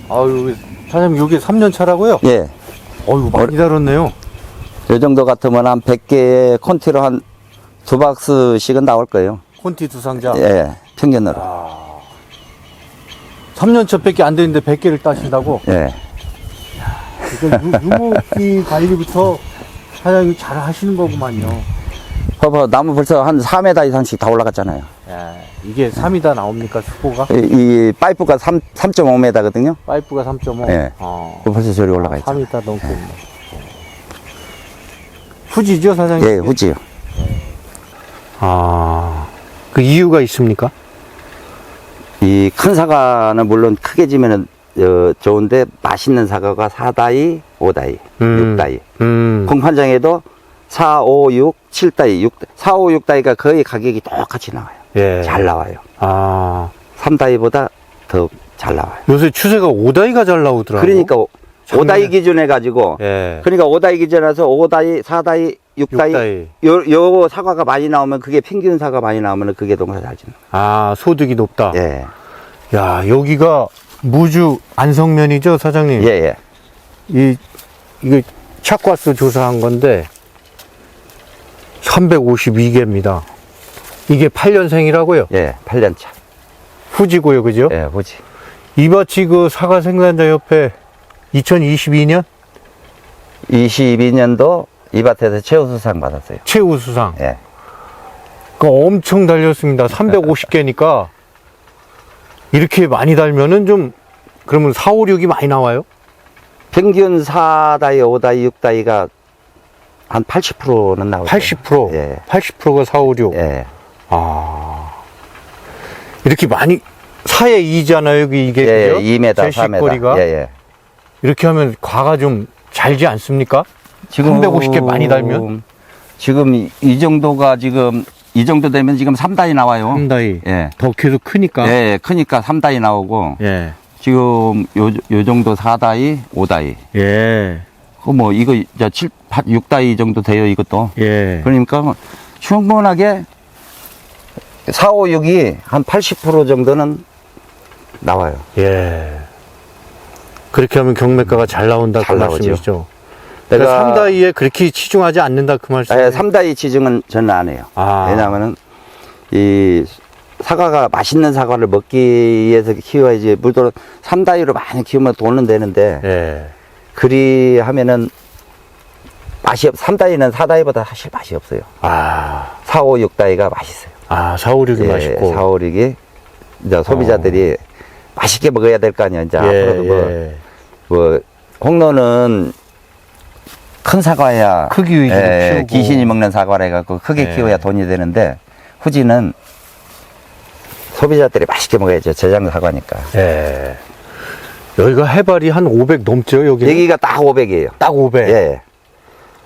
아유, 사장님, 여기 3년 차라고요? 예. 어유 많이 달았네요. 요 정도 같으면 한 100개의 콘티로 한 2박스씩은 나올 거예요. 콘티 두 상자. 예, 평균으로. 3년 차밖에 안 되는데 100개를 따신다고? 예. 그러니까 유목기 관리부터 사장님이 잘 하시는 거구만요. 봐봐, 나무 벌써 한 4m 이상씩 다 올라갔잖아요. 야, 이게 3이다 나옵니까, 수고가? 이 파이프가 3.5m거든요. 파이프가 3.5? 예. 벌써 저리 올라가 있죠. 3m 넘겠네. 후지죠, 사장님? 예, 후지요. 그 이유가 있습니까? 이 큰 사과는 물론 크게 지면은 좋은데 맛있는 사과가 4다이, 5다이, 6다이. 공판장에도 4, 5, 6, 7다이, 4, 5, 6다이가 거의 가격이 똑같이 나와요. 예. 잘 나와요. 3다이보다 더 잘 나와요. 요새 추세가 5다이가 잘 나오더라고요. 그러니까 5다이 기준해 가지고 예. 그러니까 5다이 기준에서 5다이, 4다이, 6다이, 6다이. 요 사과가 많이 나오면 그게 평균 사과 많이 나오면 그게 농사 잘 짓는. 소득이 높다. 예. 야, 여기가 무주 안성면이죠, 사장님? 예, 예. 이거 착과수 조사한 건데 352개입니다. 이게 8년생이라고요? 예, 8년 차. 후지고요, 그죠? 예, 후지. 이밭이 그 사과 생산자 협회 2022년 22년도 이 밭에서 최우수상 받았어요. 최우수상. 예. 그 엄청 달렸습니다. 350개니까 이렇게 많이 달면은 좀 그러면 4, 5, 6이 많이 나와요? 평균 4다이, 5다이, 6다이가 한 80%는 나오죠. 80%? 예. 80%가 4, 5, 6. 예. 이렇게 많이 4에 2잖아요, 여기 이게. 예, 그죠? 2m, 4m. 제식거리가. 예, 예. 이렇게 하면 과가 좀 잘지 않습니까? 지금 350개 많이 달면? 지금 이 정도가 지금 이 정도 되면 지금 3다이 나와요. 3다이. 예. 더 계속 크니까. 예, 크니까 3다이 나오고 예. 지금 요 정도 4다이, 5다이. 예. 뭐 이거 이제 6다이 정도 돼요, 이것도. 예. 그러니까 충분하게 4, 5, 6이 한 80% 정도는 나와요. 예. 그렇게 하면 경매가가 잘 나온다 그 잘 나오죠. 말씀이시죠? 내가 그러니까 3다이에 그렇게 치중하지 않는다 그 말씀. 예, 3다이 지정은 저는 안 해요. 왜냐하면은 이 사과가 맛있는 사과를 먹기 위해서 키워야지. 물론 3다이로 많이 키우면 돈은 되는데 예. 그리 하면은 맛이 3다이는 4다이보다 사실 맛이 없어요. 4, 5, 6다이가 맛있어요. 4, 5, 6이 맛있고. 4, 5, 6이 이제 소비자들이 맛있게 먹어야 될 거 아니야. 이제 앞으로도 뭐 홍로는 큰 사과야 크기 위주로 키우고. 귀신이 먹는 사과라 해갖고 크게 키워야 돈이 되는데 후지는 소비자들이 맛있게 먹어야죠. 저장 사과니까. 예. 여기가 해발이 한 500 넘죠, 여기? 여기가 딱 500이에요. 딱 500. 예.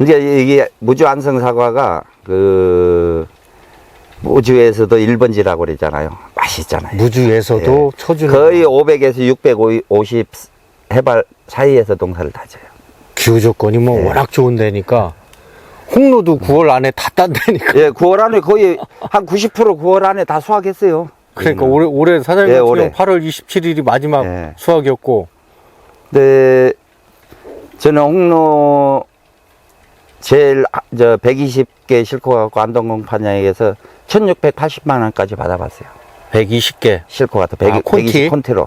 이제 이게 무주 안성 사과가 그 무주에서도 1번지라고 그러잖아요. 맛있잖아요. 무주에서도 쳐주는 거의 500에서 650 해발 사이에서 농사를 다져요. 기후 조건이 뭐 워낙 좋은 데니까 홍로도 9월 안에 다 딴다니까. 예, 9월 안에 거의 한 90% 9월 안에 다 수확했어요. 그러니까 올해 사장님 같은 올해. 경우 8월 27일이 마지막 수확이었고. 네, 저는 홍로 제일 120개 싣고 가고 안동공판장에서 1680만 원까지 받아봤어요. 120개 싣고 가서 콘티? 120 콘티로.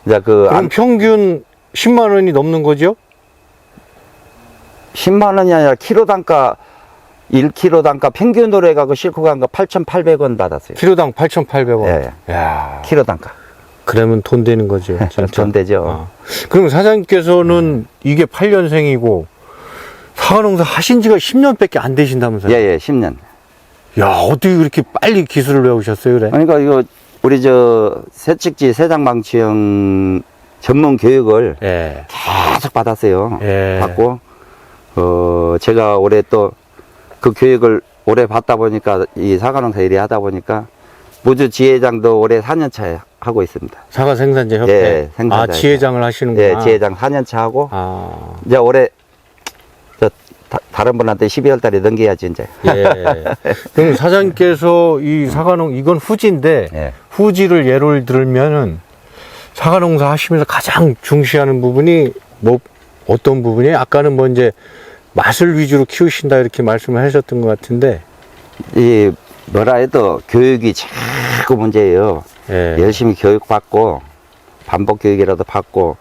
이제 그럼 평균 10만 원이 넘는 거죠? 10만 원이 아니라 키로 단가 1kg 단가 평균으로 해가고 싣고 간 거 8,800원 받았어요. 키로당 8,800원. 예. 야, 키로 단가. 그러면 돈 되는 거죠. 진짜. 돈 되죠. 그럼 사장님께서는 이게 8년생이고 사과농사 하신 지가 10년밖에 안 되신다면서요? 예, 10년. 야, 어떻게 그렇게 빨리 기술을 배우셨어요, 그래? 그러니까 이거 우리 새측지 세장망치형 전문 교육을 계속 받았어요. 받고 제가 올해 또 그 교육을 오래 받다 보니까 이 사과농사 일이 하다 보니까 무주 지회장도 올해 4년차 하고 있습니다. 사과 생산자 협회. 예, 생산자 지회장을 하시는구나. 예, 지회장 4년차 하고 이제 올해 다른 분한테 12월 달에 넘겨야지 이제. 그럼 사장님께서 이 사과농 이건 후지인데 후지를 예를 들면은 사과 농사 하시면서 가장 중시하는 부분이 뭐 어떤 부분이에요? 아까는 뭐 이제 맛을 위주로 키우신다 이렇게 말씀을 하셨던 것 같은데. 이 뭐라 해도 교육이 자꾸 문제예요. 예. 열심히 교육받고 반복 교육이라도 받고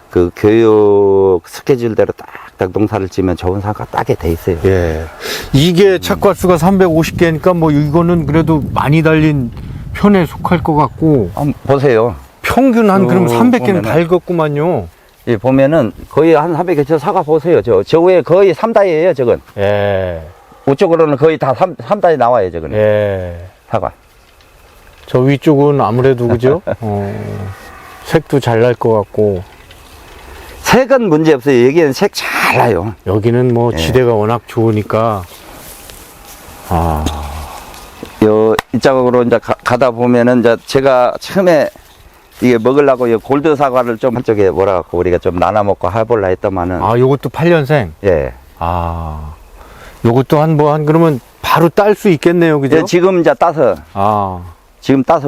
그 교육 스케줄대로 딱딱 농사를 지면 좋은 사과 따게 돼 있어요. 예. 이게 착과수가 350개니까 뭐 이거는 그래도 많이 달린 편에 속할 것 같고. 한번 보세요. 평균 한 그럼 300개는 보면은- 달겠구만요. 예, 보면은 거의 한 300개 저 사과 보세요. 저 위에 거의 3다이에요, 저건. 예. 우쪽으로는 거의 다 3다이 나와요, 저거는. 예. 사과. 저 위쪽은 아무래도 그죠? 색도 잘 날 것 같고. 색은 문제 없어요. 여기는 색 잘 나요. 여기는 뭐 예. 지대가 워낙 좋으니까. 아. 이쪽으로 이제 가다 보면은 이제 제가 처음에 이게 먹으려고 이 골드 사과를 좀 한쪽에 뭐라고 우리가 좀 나눠 먹고 해볼라 했더만은. 아, 요것도 8년생. 예. 아. 요것도 한 그러면 바로 딸 수 있겠네요. 그죠? 예, 지금 이제 따서, 아.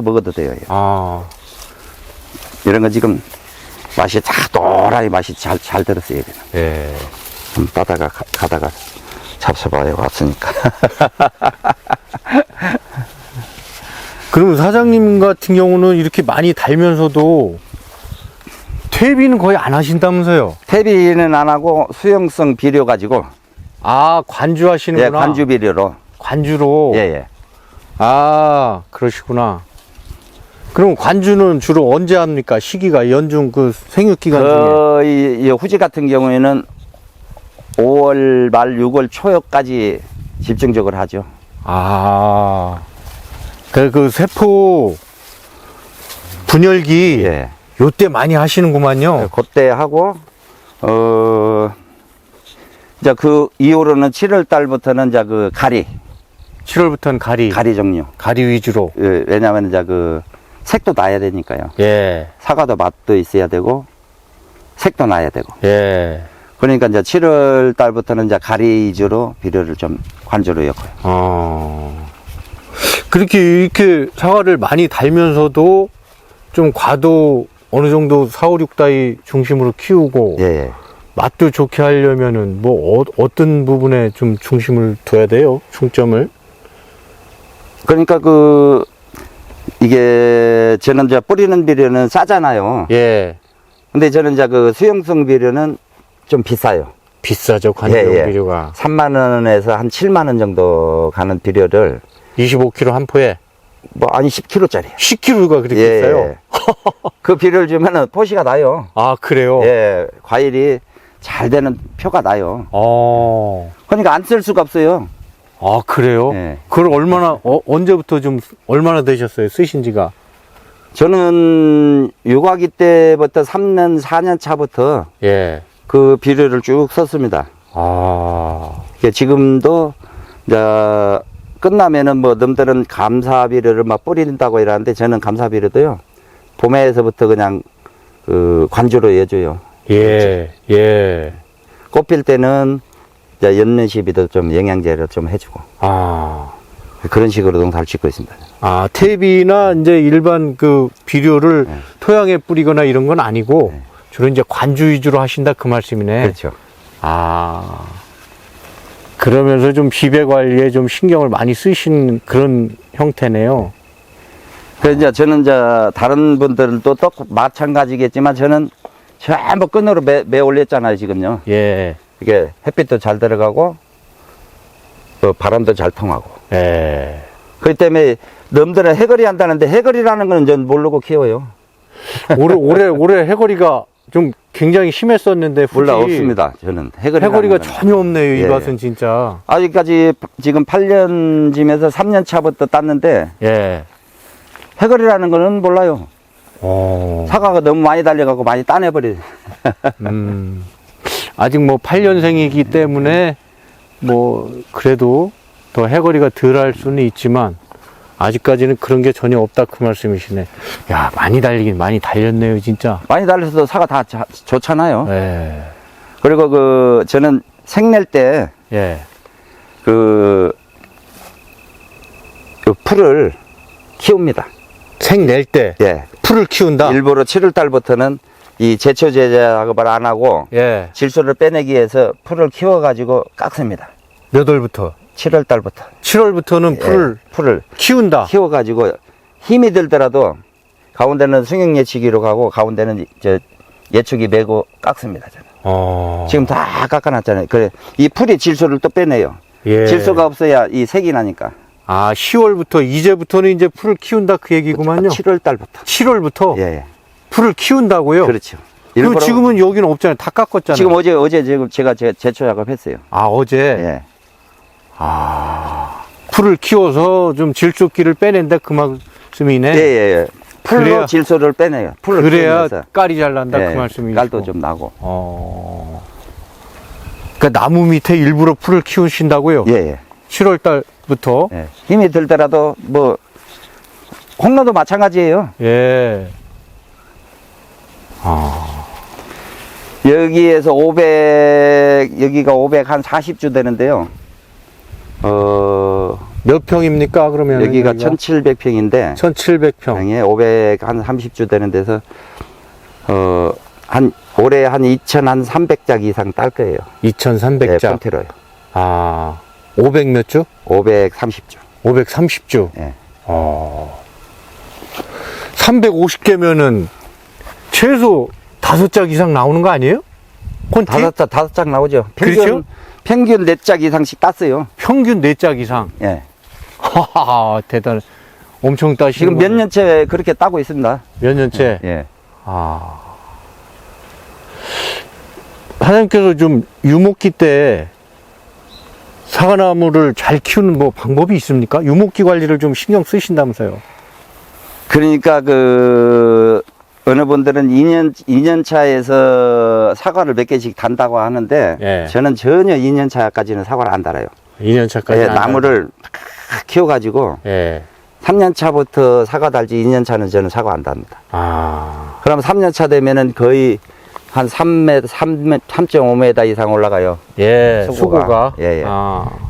먹어도 돼요. 예. 아. 이런 거 지금 맛이 다 노랗게 맛이 잘 들었어요. 여기는. 예. 좀 따다가 가다가 잡숴봐요. 왔으니까. 그럼 사장님 같은 경우는 이렇게 많이 달면서도 퇴비는 거의 안 하신다면서요? 퇴비는 안 하고 수용성 비료 가지고 아, 관주하시는구나. 예, 관주 비료로. 관주로. 예, 예. 아, 그러시구나. 그럼 관주는 주로 언제 합니까? 시기가 연중 그 생육기간 중에. 거의 이 후지 같은 경우에는 5월 말 6월 초까지 집중적으로 하죠. 아, 그 세포 분열기 예. 요때 많이 하시는구만요. 그때 하고 이제 그 이후로는 7월 달부터는 이제 그 가리 7월부터는 가리 종류. 위주로. 예, 왜냐하면 이제 그 색도 나야 되니까요. 예, 사과도 맛도 있어야 되고 색도 나야 되고. 예. 그러니까 이제 7월 달부터는 이제 가리 위주로 비료를 좀 관주로 엮어요. 그렇게 이렇게 사과를 많이 달면서도 좀 과도 어느 정도 4, 5, 6다이 중심으로 키우고 예, 예. 맛도 좋게 하려면은 뭐 어떤 부분에 좀 중심을 둬야 돼요? 중점을? 그러니까 이게 저는 이제 뿌리는 비료는 싸잖아요. 예. 근데 저는 이제 그 수용성 비료는 좀 비싸요. 비싸죠, 관주용 예, 예. 비료가. 3만 원에서 한 7만 원 정도 가는 비료를 25kg 한 포에 뭐 아니 10kg짜리. 10kg가 그렇게 비싸요? 그 비료를 주면은 포시가 나요. 아, 그래요? 예, 과일이 잘 되는 표가 나요. 어. 그러니까 안 쓸 수가 없어요. 아, 그래요? 예. 그걸 언제부터 좀, 얼마나 되셨어요? 쓰신 지가? 저는 육아기 때부터 3년, 4년 차부터 예. 그 비료를 쭉 썼습니다. 아. 이게 지금도 이제 끝나면은 뭐 놈들은 감사 비료를 막 뿌린다고 이러는데 저는 감사 비료도요 봄에서부터 그냥 그 관주로 해줘요. 예, 예. 꽃 필 때는 이제 연면 시비도 좀 영양제를 좀 해주고 아. 그런 식으로 농사를 짓고 있습니다. 아, 퇴비나 이제 일반 그 비료를 네. 토양에 뿌리거나 이런 건 아니고 네. 주로 이제 관주 위주로 하신다 그 말씀이네. 그렇죠. 아. 그러면서 좀 비배 관리에 좀 신경을 많이 쓰신 그런 형태네요. 그래서 이제 저는 이제 다른 분들도 또 마찬가지겠지만 저는 전부 끈으로 매 올렸잖아요, 지금요. 예. 이게 햇빛도 잘 들어가고 또 바람도 잘 통하고. 예. 그렇기 때문에 놈들은 해거리 한다는데 해거리라는 건 전 모르고 키워요. 올해 해거리가 좀 굉장히 심했었는데 몰라 후지 없습니다. 저는 해거리가 전혀 없네요. 이 예, 밭은 예. 진짜. 아직까지 지금 8년쯤에서 3년 차부터 땄는데 예. 해거리라는 거는 몰라요. 어. 사과가 너무 많이 달려가고 많이 따내버려. 아직 뭐 8년생이기 때문에 뭐 그래도 더 해거리가 덜 할 수는 있지만 아직까지는 그런 게 전혀 없다 그 말씀이시네. 야, 많이 달리긴 많이 달렸네요, 진짜. 많이 달려서 사과 다 좋잖아요. 예. 그리고 저는 생낼 때 예. 그 풀을 키웁니다. 생 낼 때 예. 풀을 키운다. 일부러 7월 달부터는 이 제초 작업을 안 하고 예. 질소를 빼내기 위해서 풀을 키워가지고 깎습니다. 몇 월부터? 7월 달부터. 7월부터는 풀을 키운다. 키워가지고 힘이 들더라도 가운데는 승형 예측기로 가고 가운데는 예측기 메고 깎습니다. 저는. 지금 다 깎아놨잖아요. 그래 이 풀이 질소를 또 빼내요. 예. 질소가 없어야 이 색이 나니까. 10월부터 이제부터는 이제 풀을 키운다 그 얘기구만요. 7월 달부터. 7월부터 예. 풀을 키운다고요? 그렇죠. 그럼 지금은 여기는 없잖아요. 다 깎았잖아요. 지금 어제 지금 제가 제초 작업했어요. 어제? 예. 풀을 키워서 좀 질소기를 빼낸다 그 말씀이네. 예. 풀로 그래야, 질소를 빼내요. 풀을 그래야 키우면서. 깔이 잘 난다 예, 그 말씀이시고. 깔도 좀 나고. 그러니까 나무 밑에 일부러 풀을 키우신다고요? 예. 7월 달부터. 예. 힘이 들더라도 뭐 홍로도 마찬가지예요. 예. 여기에서 여기가 500 한 40주 되는데요. 몇 평입니까, 그러면? 여기가 1700평인데. 1700평. 평에 500 한 30주 되는 데서, 올해 한 2300작 이상 딸 거예요. 2300작. 네, 폰테로요. 500 몇 주? 530주. 530주. 예. 350개면은 최소 5짝 이상 나오는 거 아니에요? 콘티? 5짝 나오죠. 그렇죠? 평균 4짝 이상씩 땄어요. 평균 4짝 이상. 예. 하하, 대단해. 엄청 따시는 지금 몇 년째 그렇게 따고 있습니다. 몇 년째? 예. 사장님께서 좀 유목기 때 사과나무를 잘 키우는 뭐 방법이 있습니까? 유목기 관리를 좀 신경 쓰신다면서요? 그러니까 어느 분들은 2년 차에서 사과를 몇 개씩 단다고 하는데, 예. 저는 전혀 2년 차까지는 사과를 안 달아요. 2년 차까지. 예, 나무를 막 키워가지고, 예. 3년 차부터 사과 달지 2년 차는 저는 사과 안 답니다. 그럼 3년 차 되면은 거의 한 3.5m 이상 올라가요. 예, 수고가. 수고가. 예.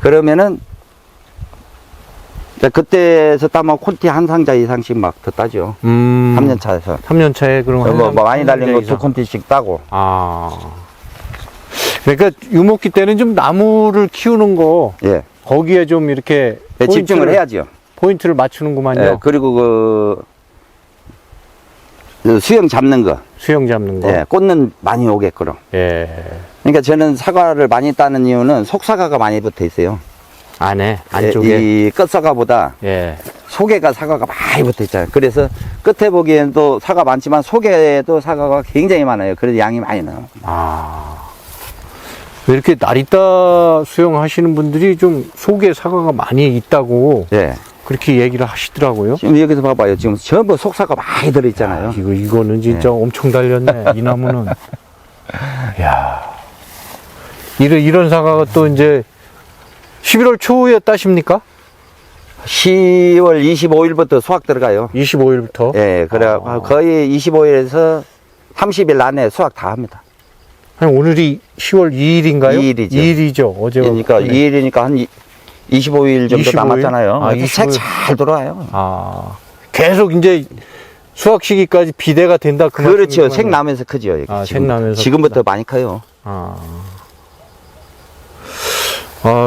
그러면은, 그때에서 따면 콘티 한 상자 이상씩 막 더 따죠. 3년 차에서. 3년 차에 그럼 뭐 많이 달린 거 2콘티씩 따고. 그러니까 유목기 때는 좀 나무를 키우는 거, 예. 거기에 좀 이렇게 집중을 해야죠. 포인트를 맞추는구만요. 예, 그리고 수영 잡는 거. 수영 잡는 거. 예, 꽃는 많이 오게끔. 예. 그러니까 저는 사과를 많이 따는 이유는 속사과가 많이 붙어 있어요. 안쪽에. 이 끝사과보다 예. 속에가 사과가 많이 붙어 있잖아요. 그래서 끝에 보기에도 사과 많지만 속에도 사과가 굉장히 많아요. 그래서 양이 많이 나와요. 왜 이렇게 나리따 수영하시는 분들이 좀 속에 사과가 많이 있다고 예. 그렇게 얘기를 하시더라고요. 지금 여기서 봐봐요. 지금 전부 속사과 많이 들어있잖아요. 이거는 진짜 엄청 달렸네. 이 나무는. 야, 이런 사과가 또 이제 11월 초에 따십니까? 10월 25일부터 수확 들어가요. 25일부터? 예, 그래 거의 25일에서 30일 안에 수확 다 합니다. 오늘이 10월 2일인가요? 2일이죠. 2일이죠. 어제가. 그러니까 2일이니까 한 25일 정도 25일? 남았잖아요. 25일. 색 잘 들어와요. 계속 이제 수확 시기까지 비대가 된다. 그렇죠. 색 나면서 크죠. 여기. 색 나면서. 지금부터 많이 커요.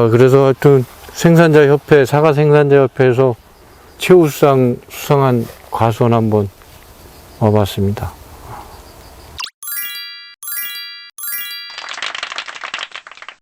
그래서 하여튼 생산자협회, 사과 생산자협회에서 최우수상 수상한 과수원 한번 와봤습니다.